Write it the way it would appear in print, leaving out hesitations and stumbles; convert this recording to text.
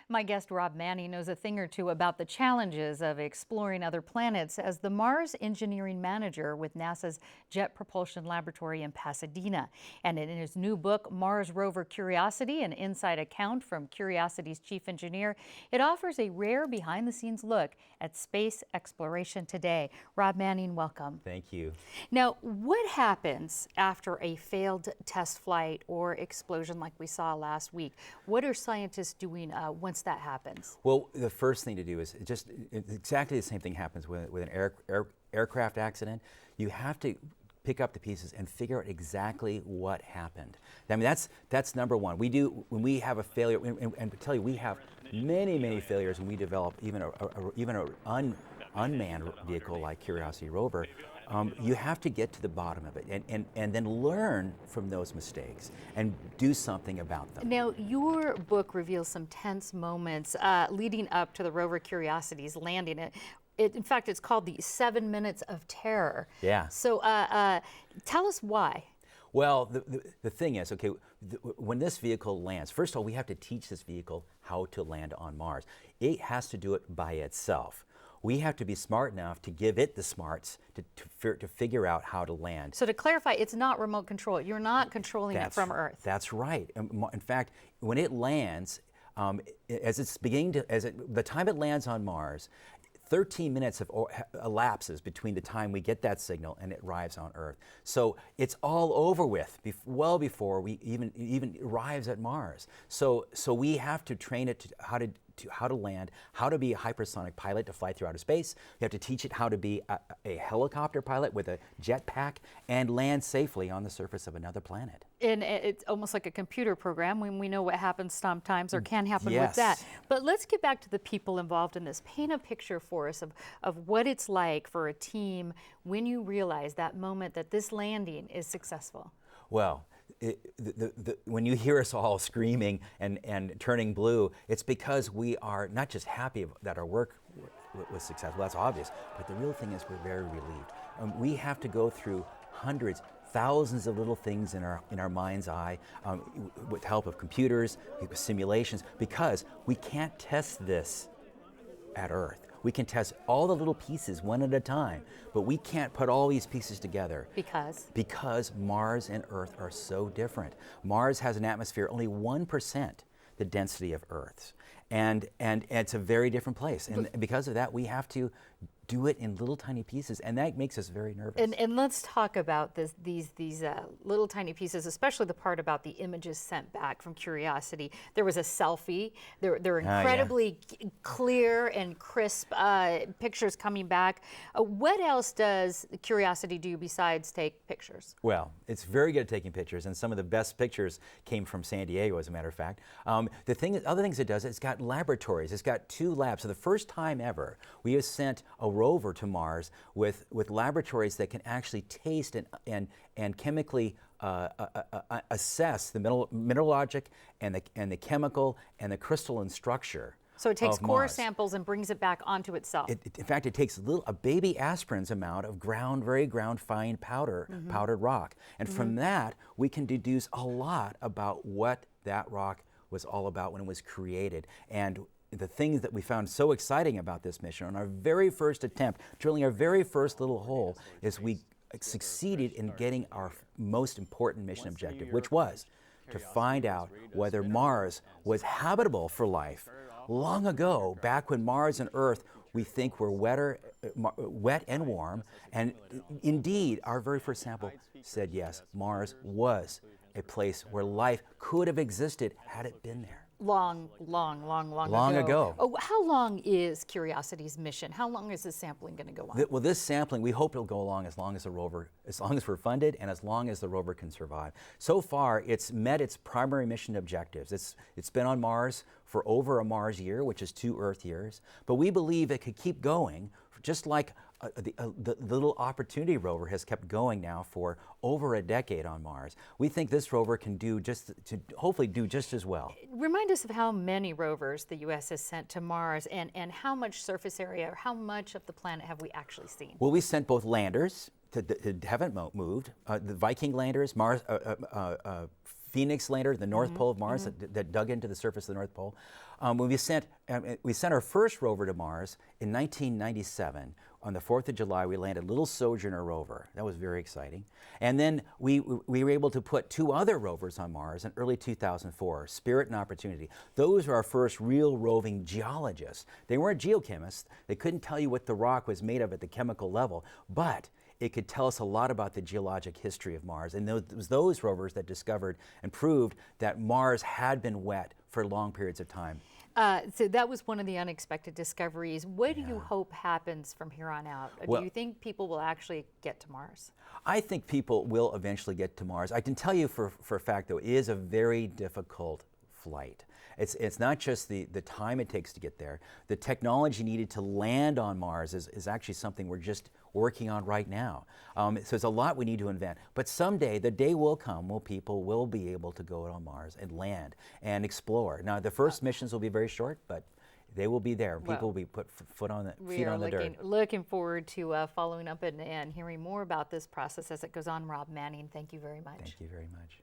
My guest Rob Manning knows a thing or two about the challenges of exploring other planets as the Mars engineering manager with NASA's Jet Propulsion Laboratory in Pasadena. And in his new book, Mars Rover Curiosity, an inside account from Curiosity's chief engineer, it offers a rare behind-the-scenes look at space exploration today. Rob Manning, welcome. Thank you. Now, what happens after a failed test flight or explosion like we saw last week? What are scientists doing once that happens? Well, the first thing to do is exactly the same thing happens with an aircraft accident. You have to pick up the pieces and figure out exactly what happened. I mean, that's number one. When we have a failure, and to tell you, we have many failures when we develop even an unmanned vehicle like Curiosity Rover. You have to get to the bottom of it and then learn from those mistakes and do something about them. Now, your book reveals some tense moments leading up to the rover Curiosity's landing. In fact, it's called the 7 Minutes of Terror. Yeah. So tell us why. Well, the thing is, okay, when this vehicle lands, first of all, we have to teach this vehicle how to land on Mars. It has to do it by itself. We have to be smart enough to give it the smarts to figure out how to land. So to clarify, it's not remote control. You're not controlling it from Earth. That's right. In fact, when it lands, the time it lands on Mars, 13 minutes elapses between the time we get that signal and it arrives on Earth. So it's all over with well before we even arrives at Mars. So we have to train it how to land, how to be a hypersonic pilot to fly through outer space. We have to teach it how to be a helicopter pilot with a jetpack and land safely on the surface of another planet. And it's almost like a computer program when we know what happens sometimes or can happen with that. But let's get back to the people involved in this. Paint a picture for us of what it's like for a team when you realize that moment that this landing is successful. Well, when you hear us all screaming and turning blue, it's because we are not just happy that our work was successful, that's obvious, but the real thing is we're very relieved. We have to go through hundreds, thousands of little things in our mind's eye with the help of computers, with simulations, because we can't test this at Earth. We can test all the little pieces one at a time, but we can't put all these pieces together. Because? Because Mars and Earth are so different. Mars has an atmosphere only 1% the density of Earth's, and it's a very different place. And because of that, we have to do it in little tiny pieces, and that makes us very nervous. And let's talk about these little tiny pieces, especially the part about the images sent back from Curiosity. There was a selfie. They're incredibly clear and crisp pictures coming back. What else does Curiosity do besides take pictures? Well, it's very good at taking pictures, and some of the best pictures came from San Diego, as a matter of fact. Other things it does, it's got laboratories. It's got 2 labs. So the first time ever, we have sent a rover to Mars with laboratories that can actually taste and chemically assess the mineralogic and the chemical and the crystalline structure. So it takes core samples and brings it back onto itself. In fact, it takes a baby aspirin's amount of very ground fine powdered rock. And from that, we can deduce a lot about what that rock was all about when it was created. And the things that we found so exciting about this mission, on our very first attempt, drilling our very first little hole, is we succeeded in getting our most important mission objective, which was to find out whether Mars was habitable for life. Long ago, back when Mars and Earth we think were wet and warm, and indeed, our very first sample said yes, Mars was a place where life could have existed had it been there. Long ago. Oh, how long is Curiosity's mission? How long is this sampling going to go on? Well, this sampling, we hope it'll go along as long as the rover, as long as we're funded and as long as the rover can survive. So far, it's met its primary mission objectives. It's been on Mars for over a Mars year, which is 2 Earth years. But we believe it could keep going, just like the little Opportunity rover has kept going now for over a decade on Mars. We think this rover can hopefully do just as well. Remind us of how many rovers the U.S. has sent to Mars and how much surface area or how much of the planet have we actually seen? Well, we sent both landers that haven't moved, the Viking landers, Mars, Phoenix lander, the North Pole of Mars that dug into the surface of the North Pole. When we sent our first rover to Mars in 1997. On the 4th of July, we landed little Sojourner rover. That was very exciting. And then we were able to put 2 other rovers on Mars in early 2004, Spirit and Opportunity. Those were our first real roving geologists. They weren't geochemists. They couldn't tell you what the rock was made of at the chemical level, but it could tell us a lot about the geologic history of Mars. And it was those rovers that discovered and proved that Mars had been wet for long periods of time. So that was one of the unexpected discoveries. What do you hope happens from here on out? Well, do you think people will actually get to Mars? I think people will eventually get to Mars. I can tell you for a fact, though, it is a very difficult flight. It's not just the time it takes to get there. The technology needed to land on Mars is actually something we're just working on right now. So there's a lot we need to invent. But someday, the day will come when people will be able to go on Mars and land and explore. Now, the first missions will be very short, but they will be there. People will be put feet on the dirt. Looking forward to following up and hearing more about this process as it goes on. Rob Manning, thank you very much. Thank you very much.